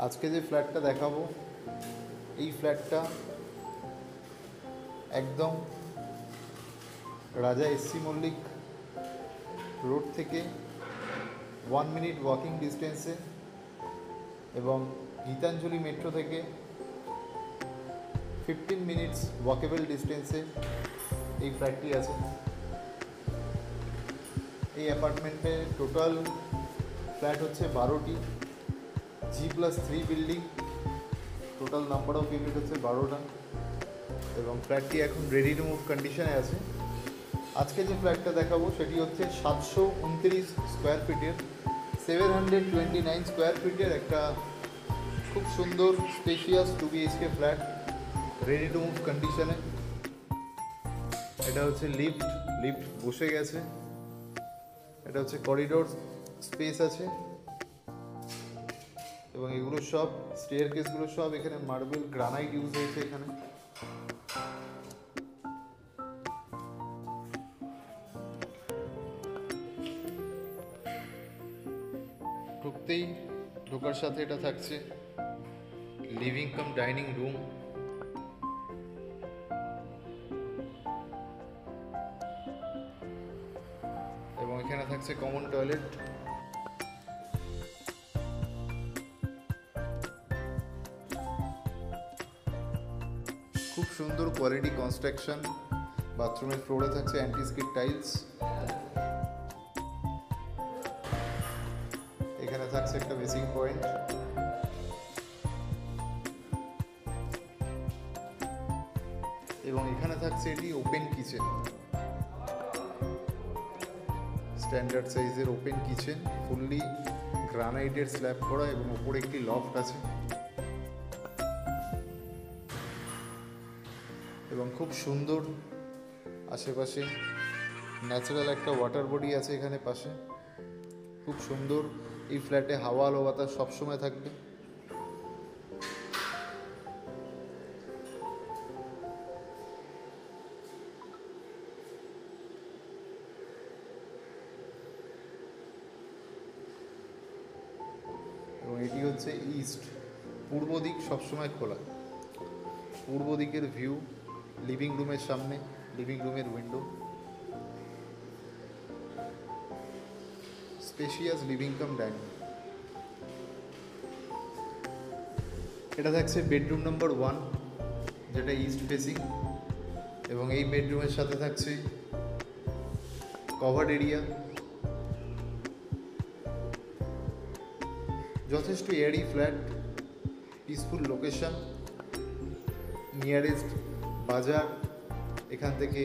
আজকে যে ফ্ল্যাটটা দেখাবো এই ফ্ল্যাটটা একদম রাজা এসসি মল্লিক রোড থেকে 1 মিনিট ওয়াকিং ডিস্টেন্সে এবং গীতাঞ্জলি মেট্রো থেকে 15 মিনিটস ওয়াকেবল ডিস্টেন্সে এই ফ্ল্যাটটি আছে। এই অ্যাপার্টমেন্টে টোটাল ফ্ল্যাট হচ্ছে 12টি, G+3 building, total number of unit হচ্ছে 12টা এবং ফ্ল্যাটটি এখন রেডি টু মুভ কন্ডিশনে আছে। আজকে যে ফ্ল্যাটটা দেখাবো সেটি হচ্ছে 729 স্কোয়ার ফিটের 729 স্কোয়ার ফিটের একটা খুব সুন্দর spacious 2 BHK flat ready to move কন্ডিশনে। এটা হচ্ছে লিফট বসে গেছে। এটা হচ্ছে করিডোর স্পেস আছে এবং এগুলো সব স্টেয়ারকেসগুলো সব এখানে মার্বেল গ্রানাইট ইউজ হয়েছে। এখানে ঢোকার সাথে এটা থাকছে লিভিং কাম ডাইনিং রুম এবং এখানে থাকছে কমন টয়লেট। খুব সুন্দর কোয়ালিটি কনস্ট্রাকশন। বাথরুমের ফ্লোরে থাকছে অ্যান্টি স্কিড টাইলস। এখানে থাকছে একটা বেসিং পয়েন্ট এবং এখানে থাকছে এটি ওপেন কিচেন, স্ট্যান্ডার্ড সাইজের ওপেন কিচেন, ফুললি গ্রানাইটের স্ল্যাব করা এবং ওপরে একটি লফট আছে এবং খুব সুন্দর আশেপাশে ন্যাচারাল একটা ওয়াটার বডি আছে এখানে পাশে। খুব সুন্দর এই ফ্ল্যাটে হাওয়া আলো বাতাস সবসময় থাকবে। এবং এটি হচ্ছে ইস্ট, পূর্ব দিক সবসময় খোলা। পূর্ব দিকের ভিউ লিভিং রুমের সামনে, লিভিং রুমের window, spacious living cum dining. এটা থাকছে বেডরুম নাম্বার 1 যেটা ইস্ট ফেসিং এবং এই বেডরুমের সাথে থাকছে কভার্ড এরিয়া। যথেষ্ট airy flat, peaceful location, nearest বাজার, এখান থেকে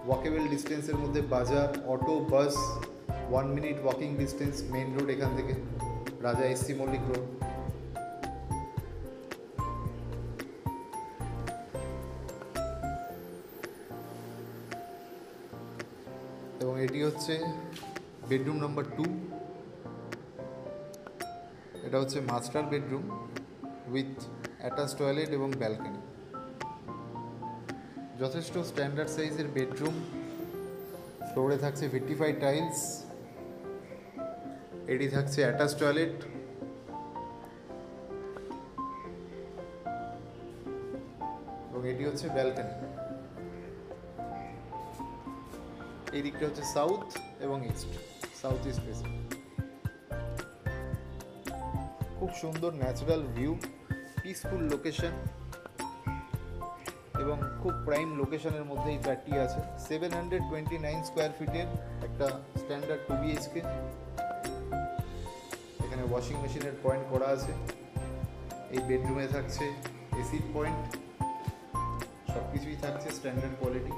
ওয়াকেবল ডিস্টেন্সের মধ্যে বাজার, auto, bus, 1 minute walking distance main road এখান থেকে, রাজা এসসি মল্লিক রোড। এবং এটি হচ্ছে বেডরুম নাম্বার 2। এটা হচ্ছে master bedroom with attach toilet এবং ব্যালকনি। যথেষ্ট স্ট্যান্ডার্ড সাইজের বেডরুম, ফ্লোরে থাকছে ভিট্রিফাইড টাইলস, এটি থাকছে অ্যাটাচ টয়লেট এবং এটি হচ্ছে ব্যালকনি। এই দিকটা হচ্ছে সাউথ এবং ইস্ট, সাউথ ইস্ট ফেসিং। খুব সুন্দর ন্যাচারাল ভিউ, পিসফুল লোকেশন এবং খুব প্রাইম লোকেশনের মধ্যে এই ফ্ল্যাটটি আছে। 729 স্কোয়ার ফিটের একটা স্ট্যান্ডার্ড 2 BHK। এখানে ওয়াশিং মেশিনের পয়েন্ট করা আছে। এই বেডরুমে থাকছে এসির পয়েন্ট, সব কিছুই থাকছে স্ট্যান্ডার্ড কোয়ালিটি।